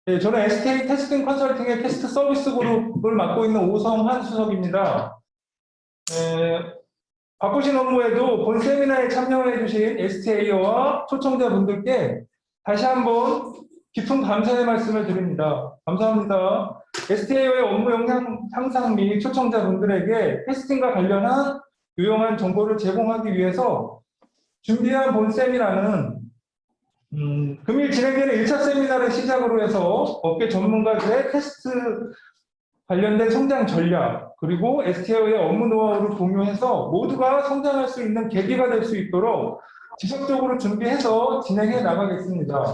네, 저는 SK 테스팅 컨설팅의 테스트 서비스 그룹을 맡고 있는 오성환 수석입니다. 바쁘신 업무에도 본 세미나에 참여해 주신 STA와 초청자분들께 다시 한번 깊은 감사의 말씀을 드립니다. 감사합니다. STA의 업무 역량 향상 및 초청자분들에게 테스팅과 관련한 유용한 정보를 제공하기 위해서 준비한 본 세미나는 금일 진행되는 1차 세미나를 시작으로 해서 업계 전문가들의 테스트 관련된 성장 전략, 그리고 STA의 업무 노하우를 공유해서 모두가 성장할 수 있는 계기가 될 수 있도록 지속적으로 준비해서 진행해 나가겠습니다.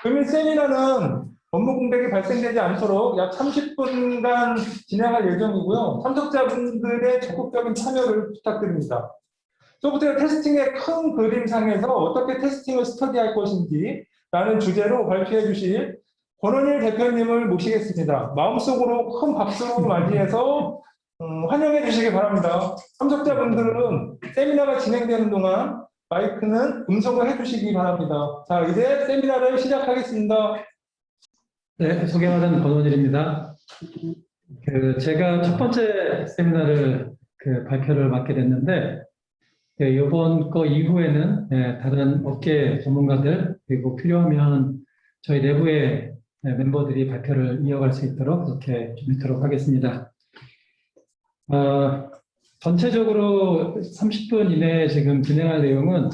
금일 세미나는 업무 공백이 발생되지 않도록 약 30분간 진행할 예정이고요. 참석자분들의 적극적인 참여를 부탁드립니다. 소프트웨어 테스팅의 큰 그림상에서 어떻게 테스팅을 스터디할 것인지 라는 주제로 발표해 주실 권원일 대표님을 모시겠습니다. 마음속으로 큰 박수로 맞이해서 환영해 주시기 바랍니다. 참석자분들은 세미나가 진행되는 동안 마이크는 음성을 해주시기 바랍니다. 자, 이제 세미나를 시작하겠습니다. 네, 소개받은 권원일입니다. 제가 첫 번째 세미나를 발표를 맡게 됐는데, 이번 거 이후에는 다른 업계 전문가들, 그리고 필요하면 저희 내부의 멤버들이 발표를 이어갈 수 있도록 그렇게 준비하도록 하겠습니다. 전체적으로 30분 이내에 지금 진행할 내용은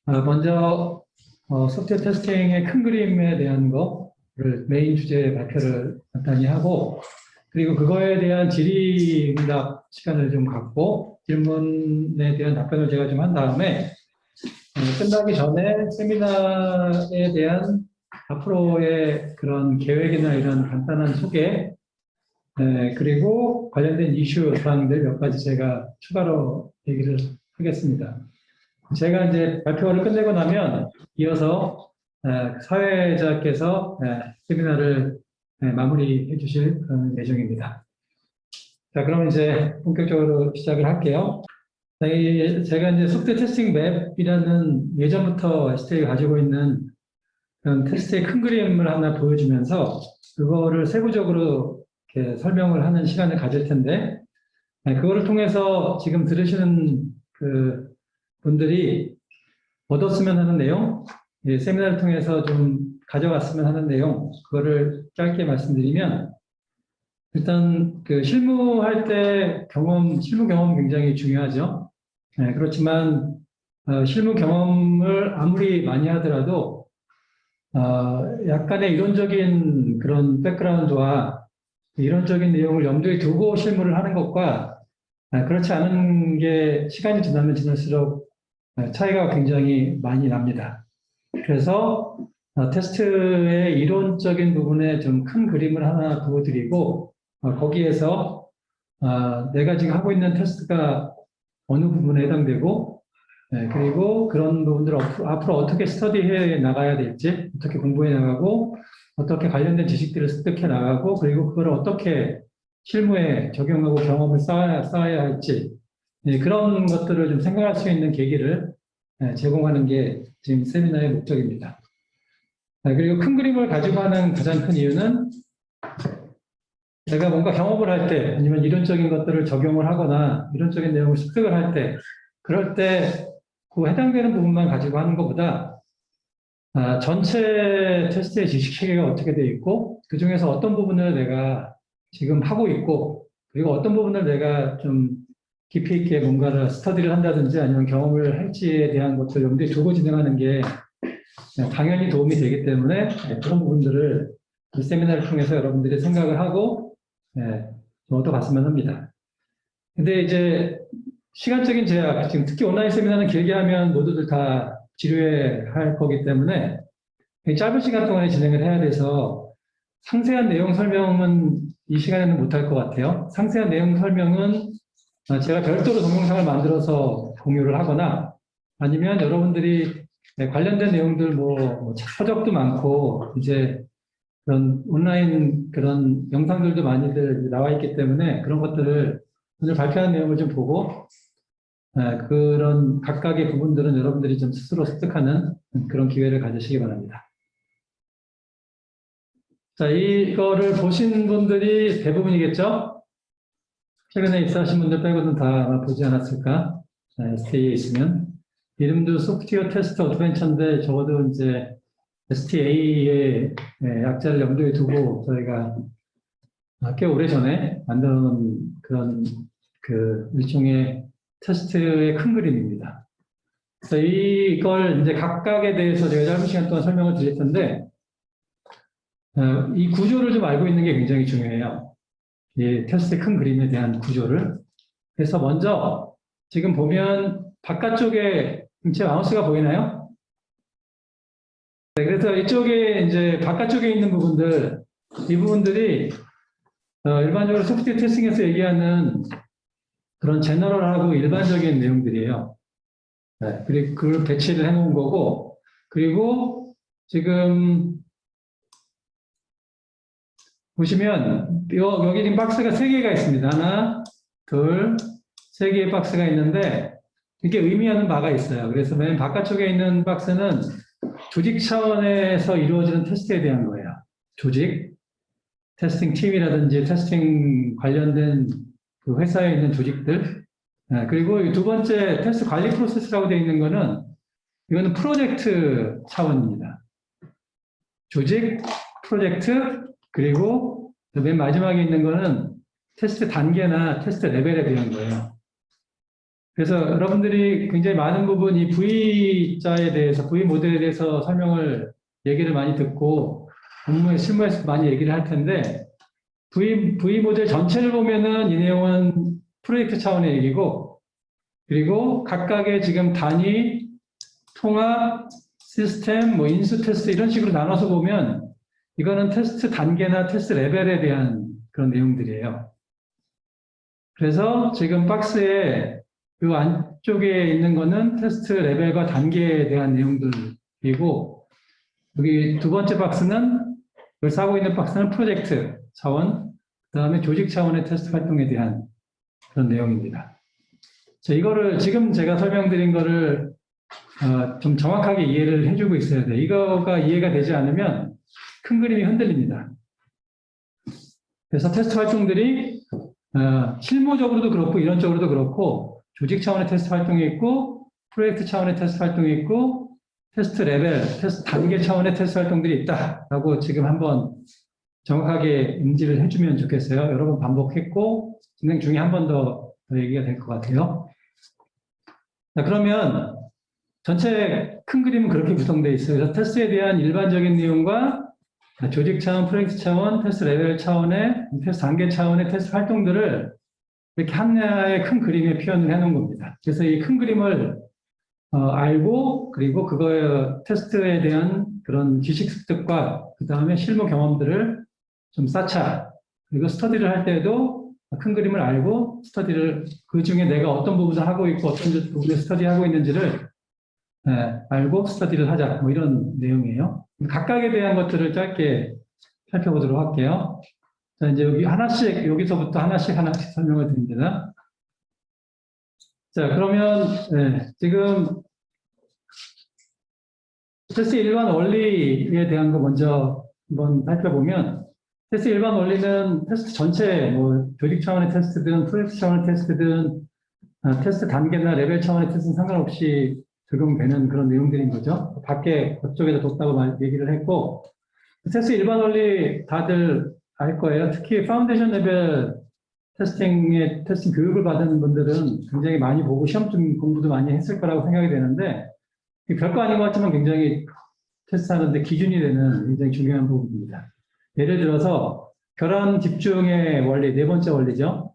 먼저 소프트웨어 테스팅의 큰 그림에 대한 거를 메인 주제 발표를 간단히 하고, 그리고 그거에 대한 질의응답 시간을 좀 갖고 질문에 대한 답변을 제가 좀 한 다음에 끝나기 전에 세미나에 대한 앞으로의 그런 계획이나 이런 간단한 소개, 그리고 관련된 이슈 사항들 몇 가지 제가 추가로 얘기를 하겠습니다. 제가 이제 발표를 끝내고 나면 이어서 사회자께서 세미나를 마무리해 주실 그런 예정입니다. 자, 그럼 이제 본격적으로 시작을 할게요. 제가 이제 소프트웨어 테스팅 맵이라는 예전부터 STA가 가지고 있는 그런 테스트의 큰 그림을 하나 보여주면서 그거를 세부적으로 이렇게 설명을 하는 시간을 가질 텐데, 그거를 통해서 지금 들으시는 그 분들이 얻었으면 하는 내용, 세미나를 통해서 좀 가져갔으면 하는 내용, 그거를 짧게 말씀드리면, 일단 실무할 때 실무 경험 굉장히 중요하죠. 그렇지만 실무 경험을 아무리 많이 하더라도 약간의 이론적인 그런 백그라운드와 이론적인 내용을 염두에 두고 실무를 하는 것과 그렇지 않은 게 시간이 지나면 지날수록 차이가 굉장히 많이 납니다. 그래서 테스트의 이론적인 부분에 좀 큰 그림을 하나 보여드리고, 거기에서 내가 지금 하고 있는 테스트가 어느 부분에 해당되고, 그리고 그런 부분들을 앞으로 어떻게 스터디해 나가야 될지, 어떻게 공부해 나가고, 어떻게 관련된 지식들을 습득해 나가고, 그리고 그걸 어떻게 실무에 적용하고 경험을 쌓아야 할지, 그런 것들을 좀 생각할 수 있는 계기를 제공하는 게 지금 세미나의 목적입니다. 그리고 큰 그림을 가지고 하는 가장 큰 이유는 내가 뭔가 경험을 할 때, 아니면 이론적인 것들을 적용을 하거나 이론적인 내용을 습득을 할 때, 그럴 때 그 해당되는 부분만 가지고 하는 것보다 전체 테스트의 지식 체계가 어떻게 되어 있고, 그 중에서 어떤 부분을 내가 지금 하고 있고, 그리고 어떤 부분을 내가 좀 깊이 있게 뭔가를 스터디를 한다든지 아니면 경험을 할지에 대한 것을 염두에 두고 진행하는 게 당연히 도움이 되기 때문에 그런 부분들을 이 세미나를 통해서 여러분들이 생각을 하고 좀 얻어갔으면 합니다. 근데 이제 시간적인 제약, 지금 특히 온라인 세미나는 길게 하면 모두들 다 지루해할 거기 때문에 짧은 시간 동안에 진행을 해야 돼서 상세한 내용 설명은 이 시간에는 못할 것 같아요. 상세한 내용 설명은 제가 별도로 동영상을 만들어서 공유를 하거나, 아니면 여러분들이 관련된 내용들 서적도 많고 이제 그런 온라인 그런 영상들도 많이들 나와 있기 때문에 그런 것들을 오늘 발표한 내용을 좀 보고 그런 각각의 부분들은 여러분들이 좀 스스로 습득하는 그런 기회를 가지시기 바랍니다. 자, 이거를 보신 분들이 대부분이겠죠? 최근에 입사하신 분들 빼고는 다 아마 보지 않았을까? STA에 있으면. 이름도 소프트웨어 테스트 어드벤처인데 적어도 이제 STA의 약자를 염두에 두고 저희가 꽤 오래전에 만들어 놓은 그런 그 일종의 테스트의 큰 그림입니다. 그래서 이걸 이제 각각에 대해서 제가 짧은 시간 동안 설명을 드릴 텐데, 이 구조를 좀 알고 있는 게 굉장히 중요해요. 이 테스트의 큰 그림에 대한 구조를. 그래서 먼저 지금 보면 바깥쪽에 제 마우스가 보이나요? 네, 그래서 이쪽에 이제 바깥쪽에 있는 부분들, 이 부분들이 일반적으로 소프트웨어 테스팅에서 얘기하는 그런 제너럴하고 일반적인 내용들이에요. 네, 그리고 그걸 배치를 해놓은 거고, 그리고 지금 보시면 여기 지금 박스가 3개가 있습니다. 하나, 둘, 3개의 박스가 있는데 이게 의미하는 바가 있어요. 그래서 맨 바깥쪽에 있는 박스는 조직 차원에서 이루어지는 테스트에 대한 거예요. 조직, 테스팅 팀이라든지 테스팅 관련된 그 회사에 있는 조직들. 그리고 이 두 번째 테스트 관리 프로세스라고 되어 있는 거는 이거는 프로젝트 차원입니다. 조직, 프로젝트, 그리고 맨 마지막에 있는 거는 테스트 단계나 테스트 레벨에 대한 거예요. 그래서 여러분들이 굉장히 많은 부분 이 V자에 대해서, V 모델에 대해서 얘기를 많이 듣고 업무에 실무에서 많이 얘기를 할 텐데 V 모델 전체를 보면은 이 내용은 프로젝트 차원의 얘기고, 그리고 각각의 지금 단위, 통합, 시스템, 뭐 인수 테스트 이런 식으로 나눠서 보면 이거는 테스트 단계나 테스트 레벨에 대한 그런 내용들이에요. 그래서 지금 박스에 이 안쪽에 있는 거는 테스트 레벨과 단계에 대한 내용들이고, 여기 두 번째 박스는, 여기 사고 있는 박스는 프로젝트 차원, 그 다음에 조직 차원의 테스트 활동에 대한 그런 내용입니다. 자, 이거를 지금 제가 설명드린 거를 좀 정확하게 이해를 해주고 있어야 돼요. 이거가 이해가 되지 않으면 큰 그림이 흔들립니다. 그래서 테스트 활동들이 실무적으로도 그렇고 이론적으로도 그렇고 조직 차원의 테스트 활동이 있고 프로젝트 차원의 테스트 활동이 있고 테스트 레벨, 테스트 단계 차원의 테스트 활동들이 있다라고 지금 한번 정확하게 인지를 해주면 좋겠어요. 여러 번 반복했고 진행 중에 한 번 더 얘기가 될 것 같아요. 자, 그러면 전체 큰 그림은 그렇게 구성되어 있어요. 그래서 테스트에 대한 일반적인 내용과 조직 차원, 프로젝트 차원, 테스트 레벨 차원의, 테스트 단계 차원의 테스트 활동들을 이렇게 하나의 큰 그림에 표현을 해놓은 겁니다. 그래서 이 큰 그림을 알고, 그리고 그거의 테스트에 대한 그런 지식 습득과 그 다음에 실무 경험들을 좀 쌓자. 그리고 스터디를 할 때도 큰 그림을 알고 스터디를, 그 중에 내가 어떤 부분을 하고 있고 어떤 부분을 스터디하고 있는지를 알고 스터디를 하자. 뭐 이런 내용이에요. 각각에 대한 것들을 짧게 살펴보도록 할게요. 자, 이제 여기 하나씩, 여기서부터 하나씩 설명을 드립니다. 자, 그러면, 지금, 테스트 일반 원리에 대한 거 먼저 한번 살펴보면, 테스트 일반 원리는 테스트 전체, 뭐, 조직 차원의 테스트든, 프로젝트 차원의 테스트든, 테스트 단계나 레벨 차원의 테스트는 상관없이 적용되는 그런 내용들인 거죠. 밖에, 그쪽에다 뒀다고 얘기를 했고, 테스트 일반 원리 다들 알 거예요. 특히 파운데이션 레벨 테스팅 교육을 받은 분들은 굉장히 많이 보고 시험점 공부도 많이 했을 거라고 생각이 되는데, 별거 아닌 것 같지만 굉장히 테스트하는데 기준이 되는 굉장히 중요한 부분입니다. 예를 들어서 결함 집중의 원리, 네 번째 원리죠.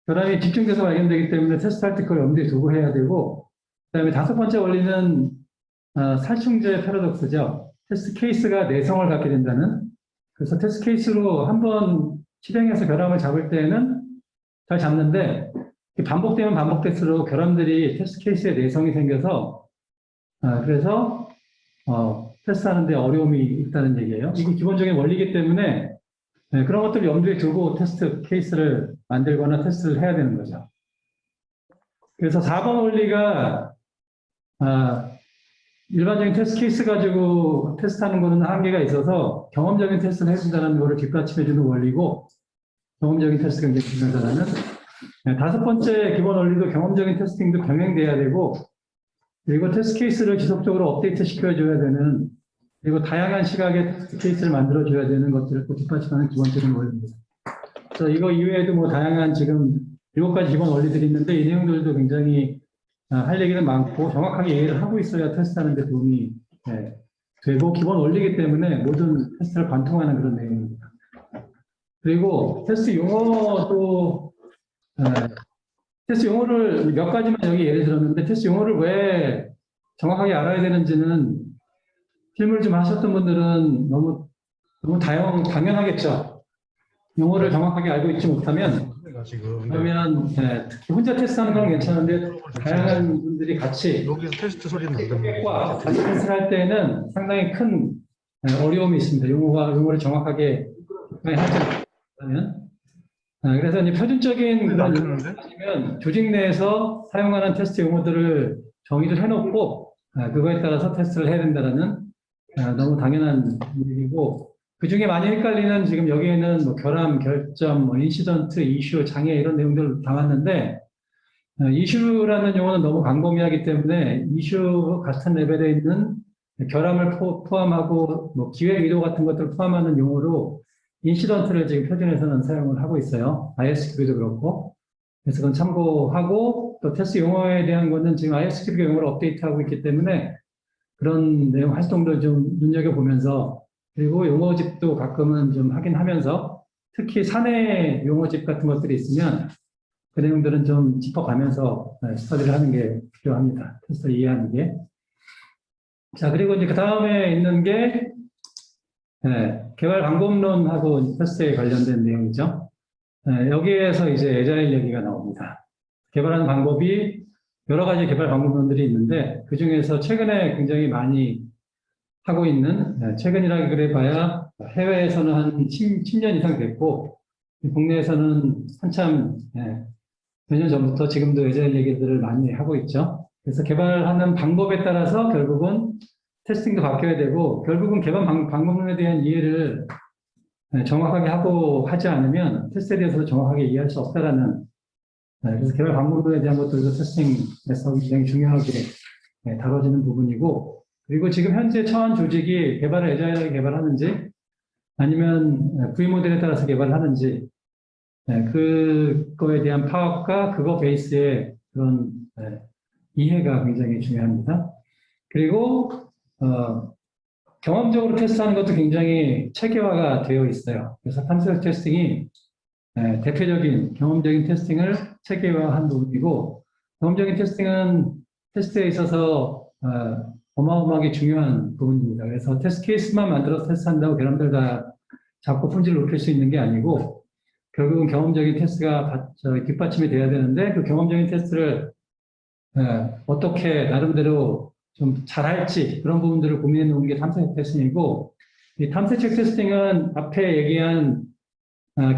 결함이 집중돼서 발견되기 때문에 테스트할 때 그걸 염두에 두고 해야 되고, 그다음에 다섯 번째 원리는 살충제 패러독스죠. 테스트 케이스가 내성을 갖게 된다는. 그래서 테스트 케이스로 한번 실행해서 결함을 잡을 때는 잘 잡는데 반복되면 반복될수록 결함들이 테스트 케이스에 내성이 생겨서 그래서 테스트하는데 어려움이 있다는 얘기예요. 이게 기본적인 원리이기 때문에 그런 것들을 염두에 두고 테스트 케이스를 만들거나 테스트를 해야 되는 거죠. 그래서 4번 원리가 일반적인 테스트 케이스 가지고 테스트하는 거는 한계가 있어서 경험적인 테스트를 해준다는 거를 뒷받침해주는 원리고 경험적인 테스트가 굉장히 중요하다는 다섯 번째 기본 원리도 경험적인 테스팅도 병행돼야 되고 그리고 테스트 케이스를 지속적으로 업데이트 시켜줘야 되는 그리고 다양한 시각의 테스트 케이스를 만들어줘야 되는 것들을 또 뒷받침하는 기본적인 원리입니다. 그래서 이거 이외에도 뭐 다양한 지금 7가지 기본 원리들이 있는데 이 내용들도 굉장히 할 얘기는 많고 정확하게 이해를 하고 있어야 테스트하는 데 도움이 되고 기본 원리이기 때문에 모든 테스트를 관통하는 그런 내용입니다. 그리고 테스트 용어도 테스트 용어를 몇 가지만 여기 예를 들었는데 테스트 용어를 왜 정확하게 알아야 되는지는 실무를 좀 하셨던 분들은 너무 당연하겠죠. 용어를 정확하게 알고 있지 못하면 그러면 특히 혼자 테스트하는 건 괜찮은데 다양한 분들이 같이 여기서 테스트 소리는 안 과 들려. 같이 테스트를 할 때는 상당히 큰 어려움이 있습니다. 용어를 정확하게 하지 않으면 그래서 이제 표준적인 그런 용어를 조직 내에서 사용하는 테스트 용어들을 정의를 해놓고 그거에 따라서 테스트를 해야 된다는 너무 당연한 일이고 그 중에 많이 헷갈리는 지금 여기에는 뭐 결함, 결점, 뭐 인시던트, 이슈, 장애 이런 내용들을 담았는데 이슈라는 용어는 너무 광범위하기 때문에 이슈 같은 레벨에 있는 결함을 포함하고 뭐 기획 의도 같은 것들을 포함하는 용어로 인시던트를 지금 표준에서는 사용을 하고 있어요. ISQB도 그렇고. 그래서 그건 참고하고 또 테스트 용어에 대한 거는 지금 ISQB 용어를 업데이트하고 있기 때문에 그런 내용 활동도 좀 눈여겨보면서 그리고 용어집도 가끔은 좀 확인하면서 특히 사내 용어집 같은 것들이 있으면 그 내용들은 좀 짚어가면서 스터디를 하는 게 필요합니다. 테스트를 이해하는 게. 자, 그리고 이제 그 다음에 있는 게 개발 방법론하고 테스트에 관련된 내용이죠. 여기에서 이제 에자일 얘기가 나옵니다. 개발하는 방법이 여러 가지 개발 방법론들이 있는데 그 중에서 최근에 굉장히 많이 하고 있는 최근이라 그래 봐야 해외에서는 한 10년 이상 됐고 국내에서는 한참 몇 년 전부터 지금도 에자일 얘기들을 많이 하고 있죠. 그래서 개발하는 방법에 따라서 결국은 테스팅도 바뀌어야 되고 결국은 개발 방법론에 대한 이해를 정확하게 하지 않으면 테스트에 대해서 정확하게 이해할 수 없다라는 그래서 개발 방법론에 대한 것들도 테스팅에서 굉장히 중요하게 다뤄지는 부분이고 그리고 지금 현재 처한 조직이 개발을 에자일하게 개발하는지 아니면 V 모델에 따라서 개발을 하는지 그거에 대한 파악과 그거 베이스의 그런 이해가 굉장히 중요합니다. 그리고 경험적으로 테스트하는 것도 굉장히 체계화가 되어 있어요. 그래서 탐색 테스팅이 대표적인 경험적인 테스팅을 체계화한 부분이고 경험적인 테스팅은 테스트에 있어서 어마어마하게 중요한 부분입니다. 그래서 테스트 케이스만 만들어서 테스트한다고 여러분들 다 잡고 품질을 높일 수 있는 게 아니고 결국은 경험적인 테스트가 뒷받침이 돼야 되는데 그 경험적인 테스트를 어떻게 나름대로 좀 잘할지 그런 부분들을 고민해 놓은 게 탐색 테스팅이고 이 탐색적 테스팅은 앞에 얘기한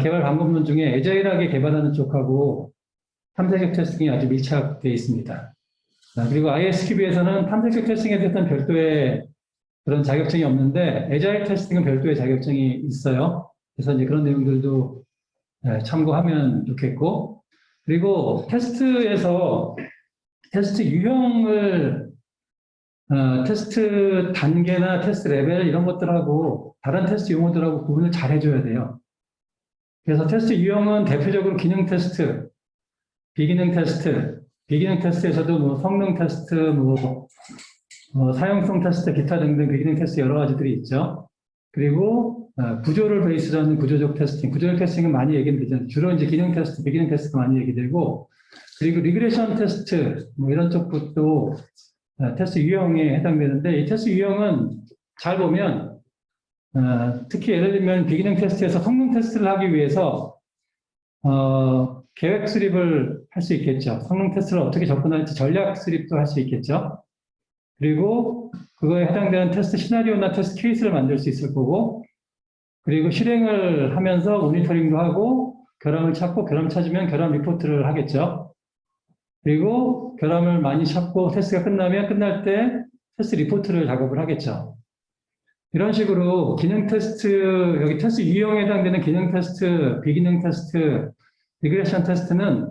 개발 방법론 중에 에자일하게 개발하는 쪽하고 탐색적 테스팅이 아주 밀착되어 있습니다. 그리고 ISQB에서는 탐색적 테스팅에 대해서는 별도의 그런 자격증이 없는데 에자일 테스팅은 별도의 자격증이 있어요. 그래서 이제 그런 내용들도 참고하면 좋겠고 그리고 테스트에서 테스트 유형을 테스트 단계나 테스트 레벨 이런 것들하고 다른 테스트 용어들하고 구분을 잘 해줘야 돼요. 그래서 테스트 유형은 대표적으로 기능 테스트, 비기능 테스트, 비기능 테스트에서도 뭐 성능 테스트, 사용성 테스트, 기타 등등 비기능 테스트 여러 가지들이 있죠. 그리고 구조를 베이스로 하는 구조적 테스팅, 구조적 테스팅은 많이 얘기되죠. 주로 이제 기능 테스트, 비기능 테스트가 많이 얘기되고, 그리고 리그레션 테스트 뭐 이런 쪽도 테스트 유형에 해당되는데 이 테스트 유형은 잘 보면 특히 예를 들면 비기능 테스트에서 성능 테스트를 하기 위해서 계획 수립을 할 수 있겠죠. 성능 테스트를 어떻게 접근할지 전략 수립도 할 수 있겠죠. 그리고 그거에 해당되는 테스트 시나리오나 테스트 케이스를 만들 수 있을 거고 그리고 실행을 하면서 모니터링도 하고 결함을 찾고 결함 찾으면 결함 리포트를 하겠죠. 그리고 결함을 많이 찾고 테스트가 끝날 때 테스트 리포트를 작업을 하겠죠. 이런 식으로 기능 테스트, 여기 테스트 유형에 해당되는 기능 테스트, 비기능 테스트, 리그레션 테스트는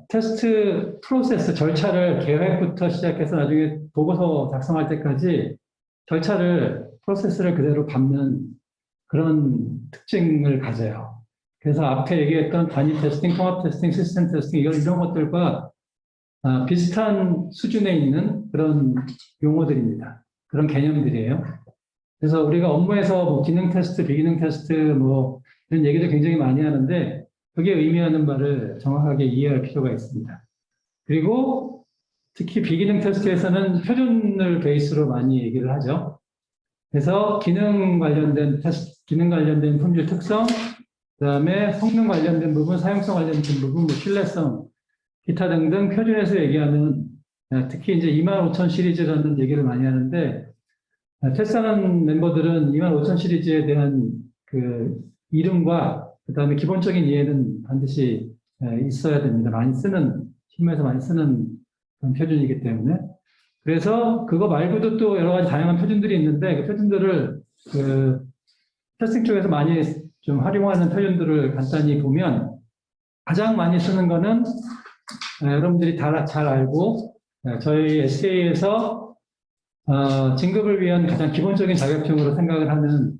테스트 프로세스, 절차를 계획부터 시작해서 나중에 보고서 작성할 때까지 절차를, 프로세스를 그대로 밟는 그런 특징을 가져요. 그래서 앞에 얘기했던 단위 테스팅, 통합 테스팅, 시스템 테스팅, 이런 것들과 비슷한 수준에 있는 그런 용어들입니다. 그런 개념들이에요. 그래서 우리가 업무에서 뭐 기능 테스트, 비기능 테스트, 뭐 이런 얘기도 굉장히 많이 하는데 그게 의미하는 바를 정확하게 이해할 필요가 있습니다. 그리고 특히 비기능 테스트에서는 표준을 베이스로 많이 얘기를 하죠. 그래서 기능 관련된 테스트, 기능 관련된 품질 특성, 그다음에 성능 관련된 부분, 사용성 관련된 부분, 뭐 신뢰성, 기타 등등 표준에서 얘기하는 특히 이제 25000 시리즈라는 얘기를 많이 하는데 테스트하는 멤버들은 25000 시리즈에 대한 그 이름과 그다음에 기본적인 이해는 반드시 있어야 됩니다. 많이 쓰는 팀에서 많이 쓰는 그런 표준이기 때문에 그래서 그거 말고도 또 여러 가지 다양한 표준들이 있는데 그 표준들을 그 테스팅 쪽에서 많이 좀 활용하는 표준들을 간단히 보면 가장 많이 쓰는 거는 여러분들이 다 잘 알고 저희 SK에서 진급을 위한 가장 기본적인 자격증으로 생각을 하는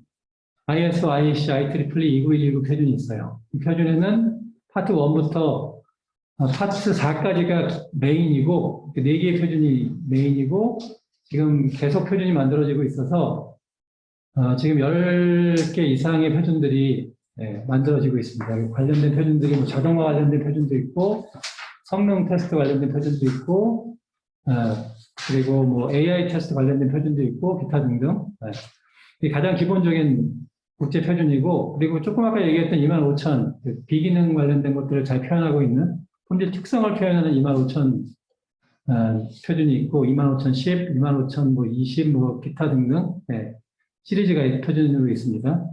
ISO, IEC, IEEE 29119 표준이 있어요. 이 표준에는 파트 1부터 파트 4까지가 메인이고 4개의 표준이 메인이고 지금 계속 표준이 만들어지고 있어서 지금 10개 이상의 표준들이 만들어지고 있습니다. 관련된 표준들이 뭐 자동화 관련된 표준도 있고 성능 테스트 관련된 표준도 있고 그리고 뭐 AI 테스트 관련된 표준도 있고 기타 등등 이게 가장 기본적인 국제 표준이고 그리고 조금 아까 얘기했던 25000 비기능 관련된 것들을 잘 표현하고 있는 품질 특성을 표현하는 25000 표준이 있고 25010, 25000 뭐 20, 뭐 기타 등등 시리즈가 표준으로 있습니다.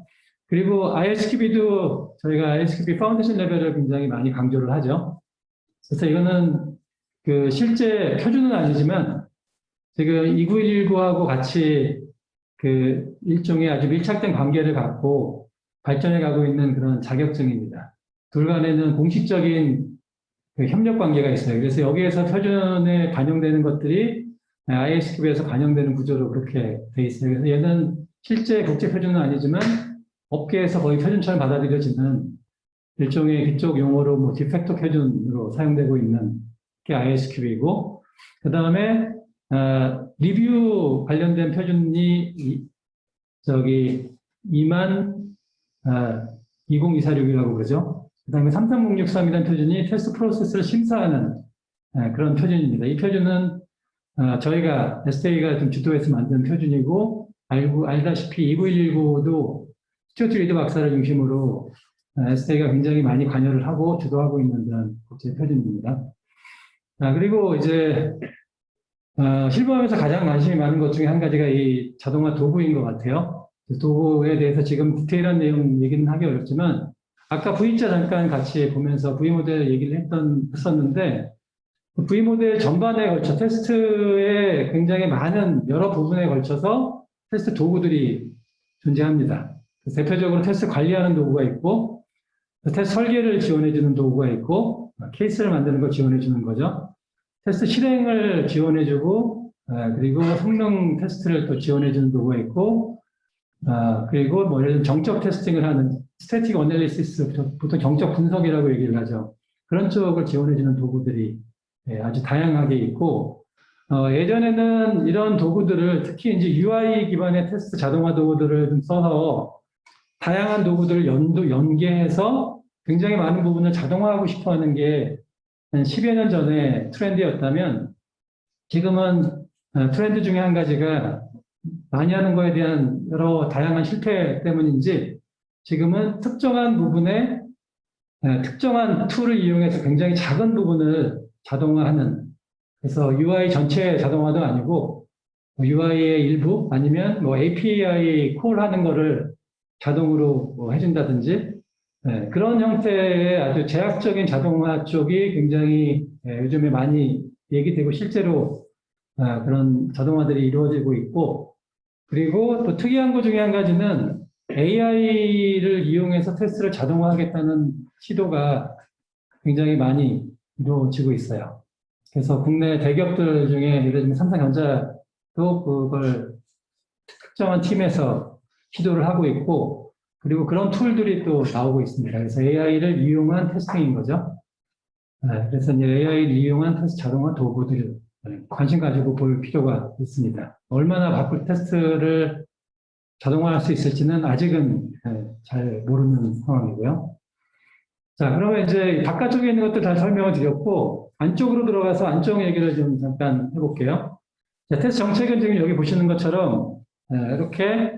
그리고 ISQB도 저희가 ISQB 파운데이션 레벨을 굉장히 많이 강조를 하죠. 그래서 이거는 그 실제 표준은 아니지만 지금 29119하고 같이 그 일종의 아주 밀착된 관계를 갖고 발전해 가고 있는 그런 자격증입니다. 둘 간에는 공식적인 그 협력 관계가 있어요. 그래서 여기에서 표준에 반영되는 것들이 ISQB에서 반영되는 구조로 그렇게 돼 있어요. 그래서 얘는 실제 국제 표준은 아니지만 업계에서 거의 표준처럼 받아들여지는 일종의 그쪽 용어로 뭐 디팩토 표준으로 사용되고 있는 게 ISQB이고 그 다음에 리뷰 관련된 표준이 저기 20246이라고 그러죠. 그 다음에 33063이라는 표준이 테스트 프로세스를 심사하는 그런 표준입니다. 이 표준은 저희가 SK가 좀 주도해서 만든 표준이고 알다시피 29119도 스튜어트 리드 박사를 중심으로 SK가 굉장히 많이 관여를 하고 주도하고 있는 그런 국제 표준입니다. 그리고 이제 실무하면서 가장 관심이 많은 것 중에 한 가지가 이 자동화 도구인 것 같아요. 도구에 대해서 지금 디테일한 내용 얘기는 하기 어렵지만 아까 V자 잠깐 같이 보면서 V모델 얘기를 했었는데 V모델 전반에 걸쳐 테스트에 굉장히 많은 여러 부분에 걸쳐서 테스트 도구들이 존재합니다. 대표적으로 테스트 관리하는 도구가 있고 테스트 설계를 지원해주는 도구가 있고 케이스를 만드는 걸 지원해주는 거죠. 테스트 실행을 지원해주고 그리고 성능 테스트를 또 지원해주는 도구가 있고 그리고 뭐 예를 들면 정적 테스팅을 하는 스태틱 어널리시스 보통 정적 분석이라고 얘기를 하죠. 그런 쪽을 지원해주는 도구들이 아주 다양하게 있고 예전에는 이런 도구들을 특히 이제 UI 기반의 테스트 자동화 도구들을 좀 써서 다양한 도구들을 연계해서 굉장히 많은 부분을 자동화하고 싶어 하는 게 한 10여 년 전에 트렌드였다면 지금은 트렌드 중에 한 가지가 많이 하는 거에 대한 여러 다양한 실패 때문인지 지금은 특정한 부분에 특정한 툴을 이용해서 굉장히 작은 부분을 자동화하는 그래서 UI 전체 자동화도 아니고 UI의 일부 아니면 뭐 API 콜하는 거를 자동으로 뭐 해준다든지 그런 형태의 아주 제약적인 자동화 쪽이 굉장히 요즘에 많이 얘기되고 실제로 그런 자동화들이 이루어지고 있고, 그리고 또 특이한 것 중에 한 가지는 AI를 이용해서 테스트를 자동화하겠다는 시도가 굉장히 많이 이루어지고 있어요. 그래서 국내 대기업들 중에 예를 들면 삼성전자도 그걸 특정한 팀에서 시도를 하고 있고, 그리고 그런 툴들이 또 나오고 있습니다. 그래서 AI를 이용한 테스팅인 거죠. 그래서 이제 AI를 이용한 테스트 자동화 도구들을 관심 가지고 볼 필요가 있습니다. 얼마나 바꿀 테스트를 자동화할 수 있을지는 아직은 잘 모르는 상황이고요. 자, 그러면 이제 바깥쪽에 있는 것들 다 설명을 드렸고, 안쪽으로 들어가서 안쪽 얘기를 좀 잠깐 해볼게요. 자, 테스트 정책은 지금 여기 보시는 것처럼 이렇게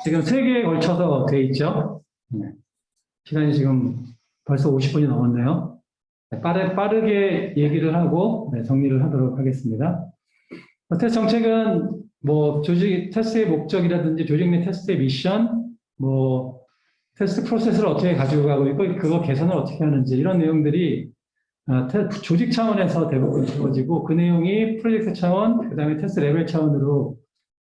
지금 3개에 걸쳐서 돼 있죠. 시간이 지금 벌써 50분이 넘었네요. 빠르게 얘기를 하고 정리를 하도록 하겠습니다. 테스트 정책은 뭐 조직 테스트의 목적이라든지 조직 내 테스트의 미션, 뭐 테스트 프로세스를 어떻게 가지고 가고 있고 그거 개선을 어떻게 하는지 이런 내용들이 조직 차원에서 대부분 이루어지고 그 내용이 프로젝트 차원, 그다음에 테스트 레벨 차원으로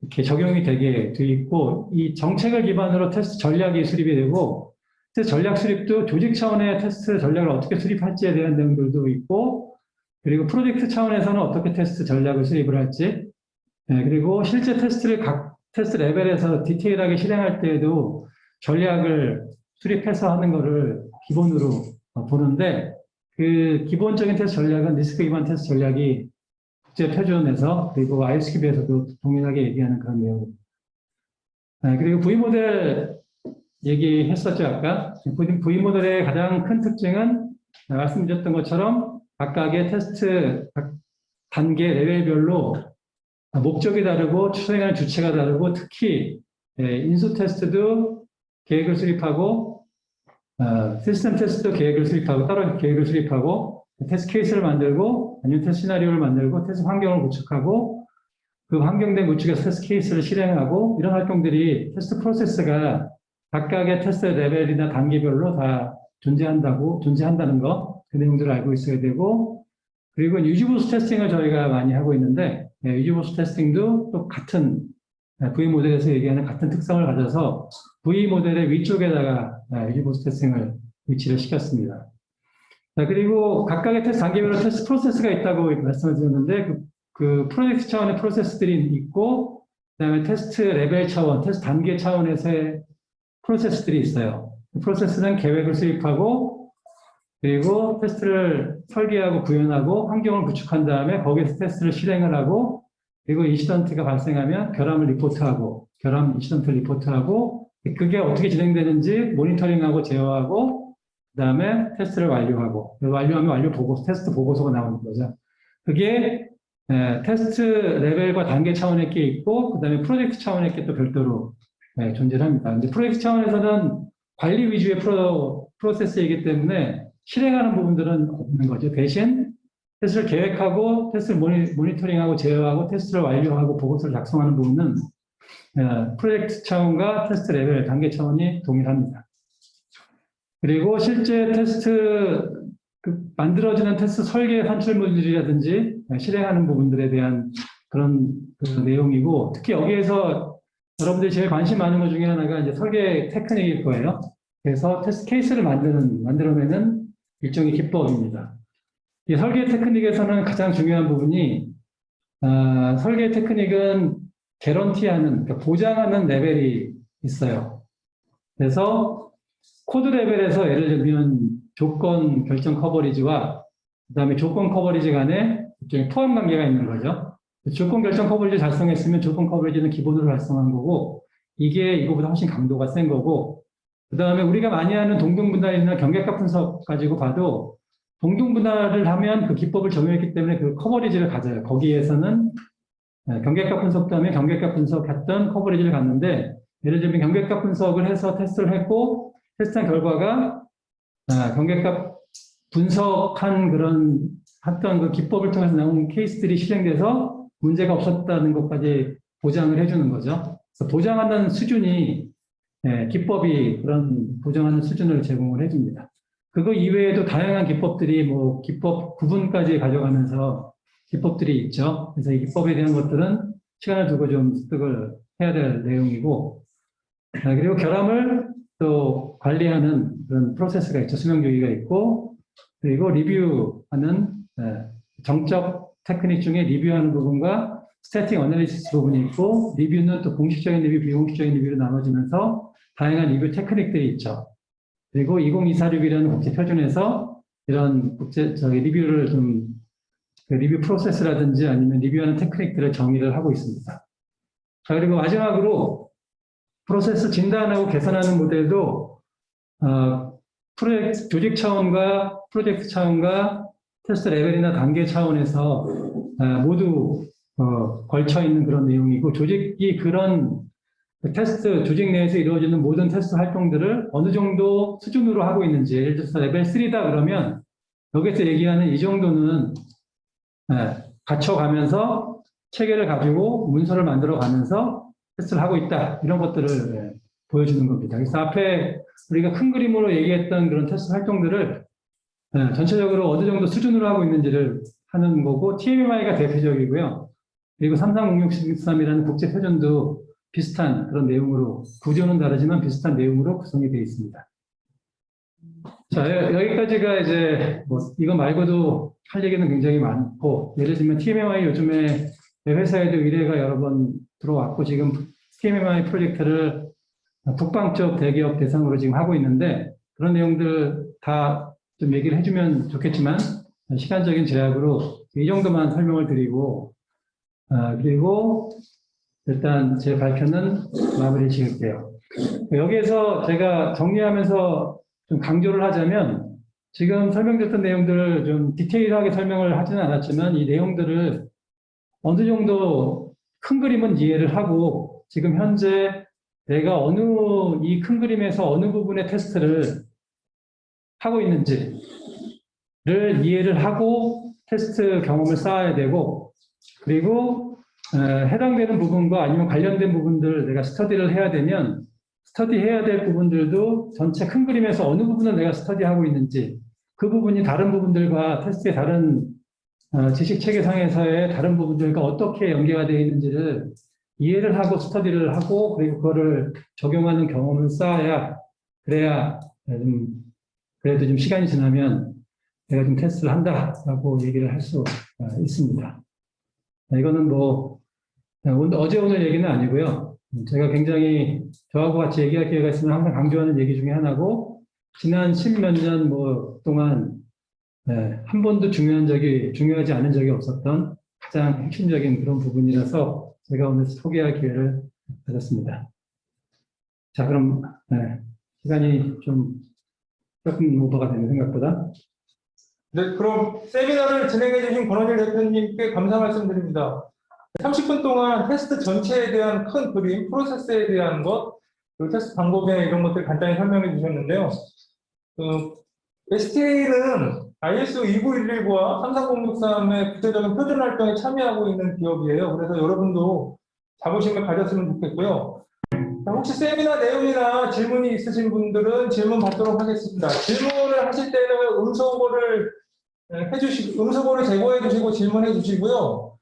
이렇게 적용이 되게 돼 있고 이 정책을 기반으로 테스트 전략이 수립이 되고 테스트 전략 수립도 조직 차원의 테스트 전략을 어떻게 수립할지에 대한 내용들도 있고 그리고 프로젝트 차원에서는 어떻게 테스트 전략을 수립을 할지 그리고 실제 테스트를 각 테스트 레벨에서 디테일하게 실행할 때에도 전략을 수립해서 하는 거를 기본으로 보는데 그 기본적인 테스트 전략은 리스크 기반 테스트 전략이 국제 표준에서 그리고 ISQB에서도 동일하게 얘기하는 그런 내용입니다. 그리고 V모델 얘기했었죠 아까. V모델의 가장 큰 특징은 말씀드렸던 것처럼 각각의 테스트 단계 레벨별로 목적이 다르고 추진하는 주체가 다르고 특히 인수 테스트도 계획을 수립하고 시스템 테스트도 계획을 수립하고 따로 계획을 수립하고 테스트 케이스를 만들고 아니면 테스트 시나리오를 만들고 테스트 환경을 구축하고 그 환경된 구축에서 테스트 케이스를 실행하고 이런 활동들이 테스트 프로세스가 각각의 테스트 레벨이나 단계별로 다 존재한다는 거 그 내용들을 알고 있어야 되고 그리고 유지보수 테스팅을 저희가 많이 하고 있는데 유지보수 테스팅도 또 같은 V모델에서 얘기하는 같은 특성을 가져서 V모델의 위쪽에다가 유지보수 테스팅을 위치를 시켰습니다. 자, 그리고 각각의 테스트 단계별로 테스트 프로세스가 있다고 말씀을 드렸는데 그 프로젝트 차원의 프로세스들이 있고 그다음에 테스트 레벨 차원, 테스트 단계 차원에서의 프로세스들이 있어요. 그 프로세스는 계획을 수립하고 그리고 테스트를 설계하고 구현하고 환경을 구축한 다음에 거기에서 테스트를 실행을 하고 그리고 인시던트가 발생하면 결함을 리포트하고 결함 인시던트를 리포트하고 그게 어떻게 진행되는지 모니터링하고 제어하고 그다음에 테스트를 완료하고 완료하면 완료 보고서 테스트 보고서가 나오는 거죠. 그게 테스트 레벨과 단계 차원의 게 있고 그다음에 프로젝트 차원의 게 또 별도로 존재를 합니다. 이제 프로젝트 차원에서는 관리 위주의 프로세스이기 때문에 실행하는 부분들은 없는 거죠. 대신 테스트를 계획하고 테스트를 모니터링하고 제어하고 테스트를 완료하고 보고서를 작성하는 부분은 프로젝트 차원과 테스트 레벨 단계 차원이 동일합니다. 그리고 실제 테스트 만들어지는 테스트 설계 산출물들이라든지 실행하는 부분들에 대한 그런 내용이고 특히 여기에서 여러분들이 제일 관심 많은 것 중에 하나가 이제 설계 테크닉일 거예요. 그래서 테스트 케이스를 만들어내는 일종의 기법입니다. 이 설계 테크닉에서는 가장 중요한 부분이 설계 테크닉은 개런티하는 그러니까 보장하는 레벨이 있어요. 그래서 코드 레벨에서 예를 들면 조건 결정 커버리지와 그다음에 조건 커버리지 간에 일종의 포함 관계가 있는 거죠. 조건 결정 커버리지 달성했으면 조건 커버리지는 기본으로 달성한 거고 이게 이거보다 훨씬 강도가 센 거고 그다음에 우리가 많이 하는 동등분할이나 경계값 분석 가지고 봐도 동등분할을 하면 그 기법을 적용했기 때문에 그 커버리지를 가져요. 거기에서는 경계값 분석도 하면 경계값 분석했던 커버리지를 갖는데 예를 들면 경계값 분석을 해서 테스트를 했고 테스트한 결과가 경계값 분석한 그런 어떤 그 기법을 통해서 나온 케이스들이 실행돼서 문제가 없었다는 것까지 보장을 해주는 거죠. 그래서 보장하는 수준이 기법이 그런 보장하는 수준을 제공을 해줍니다. 그거 이외에도 다양한 기법들이 뭐 기법 구분까지 가져가면서 기법들이 있죠. 그래서 이 기법에 대한 것들은 시간을 두고 좀 습득을 해야 될 내용이고, 그리고 결함을 또 관리하는 그런 프로세스가 있죠. 수명주기가 있고, 그리고 리뷰하는 정적 테크닉 중에 리뷰하는 부분과 스태틱 어널리시스 부분이 있고, 리뷰는 또 공식적인 리뷰, 비공식적인 리뷰로 나눠지면서 다양한 리뷰 테크닉들이 있죠. 그리고 2024 리뷰라는 국제 표준에서 이런 리뷰를 좀, 리뷰 프로세스라든지 아니면 리뷰하는 테크닉들을 정의를 하고 있습니다. 자, 그리고 마지막으로 프로세스 진단하고 개선하는 모델도, 조직 차원과 프로젝트 차원과 테스트 레벨이나 단계 차원에서 모두 걸쳐 있는 그런 내용이고, 조직이 그런 테스트, 조직 내에서 이루어지는 모든 테스트 활동들을 어느 정도 수준으로 하고 있는지, 예를 들어서 레벨 3다 그러면 여기서 얘기하는 이 정도는 갖춰가면서 체계를 가지고 문서를 만들어 가면서 테스트를 하고 있다. 이런 것들을 보여주는 겁니다. 그래서 앞에 우리가 큰 그림으로 얘기했던 그런 테스트 활동들을 전체적으로 어느 정도 수준으로 하고 있는지를 하는 거고, TMMI가 대표적이고요. 그리고 3306-13이라는 국제 표준도 비슷한 그런 내용으로, 구조는 다르지만 비슷한 내용으로 구성이 되어 있습니다. 자, 여기까지가 이제 뭐 이거 말고도 할 얘기는 굉장히 많고, 예를 들면 TMMI 요즘에 회사에도 의뢰가 여러 번 들어왔고, 지금 TMMI 프로젝트를 북방 쪽 대기업 대상으로 지금 하고 있는데, 그런 내용들 다 좀 얘기를 해주면 좋겠지만 시간적인 제약으로 이 정도만 설명을 드리고, 그리고 일단 제 발표는 마무리 지을게요. 여기에서 제가 정리하면서 좀 강조를 하자면, 지금 설명드렸던 내용들을 좀 디테일하게 설명을 하지는 않았지만 이 내용들을 어느 정도 큰 그림은 이해를 하고, 지금 현재 내가 이 큰 그림에서 어느 부분의 테스트를 하고 있는지를 이해를 하고 테스트 경험을 쌓아야 되고, 그리고 해당되는 부분과 아니면 관련된 부분들을 내가 스터디를 해야 되면 스터디해야 될 부분들도 전체 큰 그림에서 어느 부분을 내가 스터디하고 있는지, 그 부분이 다른 부분들과 테스트의 다른 지식 체계상에서의 다른 부분들과 어떻게 연계가 되어 있는지를 이해를 하고 스터디를 하고, 그리고 그거를 적용하는 경험을 쌓아야, 그래야 그래도 좀 시간이 지나면 내가 좀 테스트를 한다라고 얘기를 할 수 있습니다. 이거는 뭐 어제 오늘 얘기는 아니고요. 제가 굉장히 저하고 같이 얘기할 기회가 있으면 항상 강조하는 얘기 중에 하나고, 지난 10몇 년 동안 한 번도 중요하지 않은 적이 없었던 가장 핵심적인 그런 부분이라서 제가 오늘 소개할 기회를 가졌습니다. 자, 그럼 시간이 좀 조금 오버가 되는 생각보다. 네, 그럼 세미나를 진행해 주신 권원일 대표님께 감사 말씀드립니다. 30분 동안 테스트 전체에 대한 큰 그림, 프로세스에 대한 것, 그리고 테스트 방법이나 이런 것들 간단히 설명해 주셨는데요. STA는 ISO 29119와 33063의 구체적인 표준 활동에 참여하고 있는 기업이에요. 그래서 여러분도 자부심을 가졌으면 좋겠고요. 혹시 세미나 내용이나 질문이 있으신 분들은 질문 받도록 하겠습니다. 질문을 하실 때는 음소거를 음소거를 제거해 주시고 질문해 주시고요.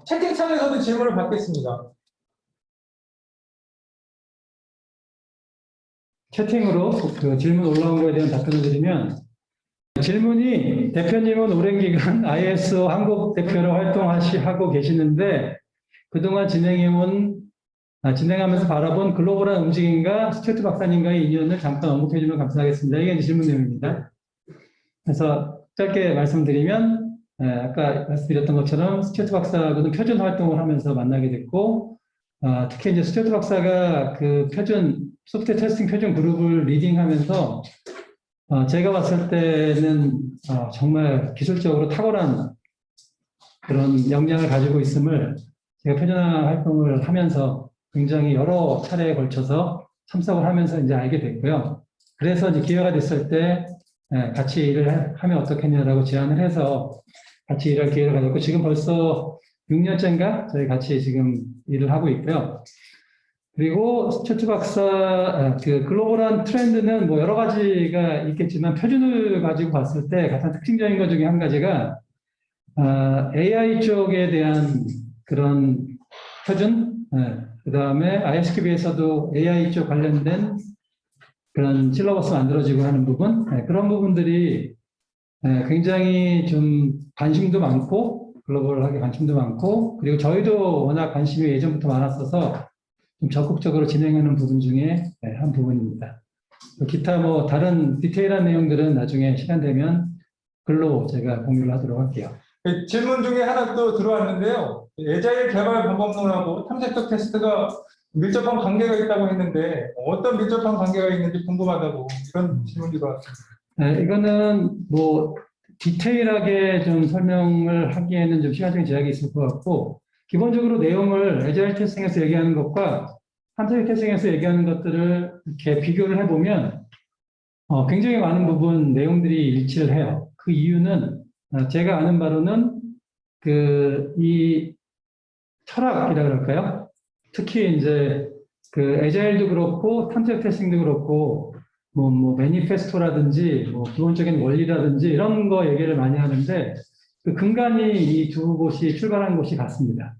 채팅창에서도 질문을 받겠습니다. 채팅으로 그 질문 올라온 거에 대한 답변을 드리면, 질문이 대표님은 오랜 기간 ISO 한국 대표로 활동하고 계시는데 그동안 진행하면서 바라본 글로벌한 움직임과 스튜어트 박사님과의 인연을 잠깐 언급해 주면 감사하겠습니다. 이게 질문 내용입니다. 그래서 짧게 말씀드리면, 아까 말씀드렸던 것처럼 스튜어트 박사하고는 표준 활동을 하면서 만나게 됐고, 특히 이제 스튜어트 박사가 그 소프트웨어 테스팅 표준 그룹을 리딩하면서 제가 봤을 때는 정말 기술적으로 탁월한 그런 역량을 가지고 있음을 제가 표준화 활동을 하면서 굉장히 여러 차례에 걸쳐서 참석을 하면서 이제 알게 됐고요. 그래서 이제 기회가 됐을 때 같이 일을 하면 어떻겠냐라고 제안을 해서 같이 일할 기회를 가졌고, 지금 벌써 6년째인가 저희 같이 지금 일을 하고 있고요. 그리고 최트 박사, 그 글로벌한 트렌드는 뭐 여러 가지가 있겠지만 표준을 가지고 봤을 때 가장 특징적인 것 중에 한 가지가 AI 쪽에 대한 그런 표준, 그 다음에 ISQB에서도 AI 쪽 관련된 그런 실러버스 만들어지고 하는 부분, 그런 부분들이 굉장히 좀 관심도 많고, 글로벌하게 관심도 많고, 그리고 저희도 워낙 관심이 예전부터 많았어서 좀 적극적으로 진행하는 부분 중에 한 부분입니다. 기타 뭐 다른 디테일한 내용들은 나중에 시간 되면 글로 제가 공유를 하도록 할게요. 질문 중에 하나 또 들어왔는데요. 에자일 개발 방법론하고 탐색적 테스트가 밀접한 관계가 있다고 했는데 어떤 밀접한 관계가 있는지 궁금하다고 이런 질문이 들어왔습니다. 이거는 뭐 디테일하게 좀 설명을 하기에는 좀 시간적인 제약이 있을 것 같고, 기본적으로 내용을 에자일 테스팅에서 얘기하는 것과 탐색 테스팅에서 얘기하는 것들을 이렇게 비교를 해보면 굉장히 많은 부분 내용들이 일치를 해요. 그 이유는 제가 아는 바로는 이 철학이라 그럴까요? 특히 이제 그 에자일도 그렇고 탐색 테스팅도 그렇고 뭐 매니페스토라든지 뭐 기본적인 원리라든지 이런 거 얘기를 많이 하는데 그 근간이 이 두 곳이 출발한 곳이 같습니다.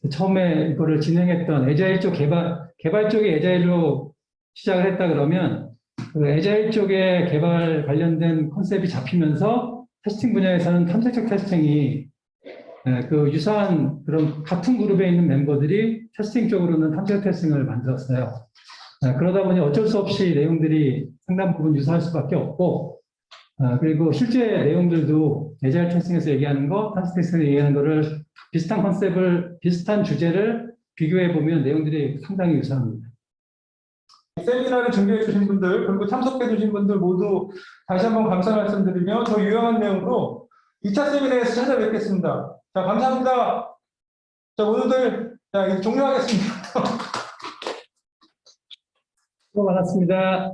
처음에 이거를 진행했던 에자일 쪽 개발 쪽이 에자일로 시작을 했다 그러면 그 에자일 쪽에 개발 관련된 컨셉이 잡히면서 테스팅 분야에서는 탐색적 테스팅이 그 유사한 그런 같은 그룹에 있는 멤버들이 테스팅 쪽으로는 탐색 테스팅을 만들었어요. 그러다 보니 어쩔 수 없이 내용들이 상당 부분 유사할 수밖에 없고, 그리고 실제 내용들도 에자일 테스팅에서 얘기하는 거, 탐색 테스팅에서 얘기하는 거를 비슷한 컨셉을, 비슷한 주제를 비교해 보면 내용들이 상당히 유사합니다. 세미나를 준비해 주신 분들 그리고 참석해 주신 분들 모두 다시 한번 감사 말씀드리며 더 유용한 내용으로 2차 세미나에서 찾아뵙겠습니다. 자, 감사합니다. 자, 오늘들 이제 종료하겠습니다. 수고 많았습니다.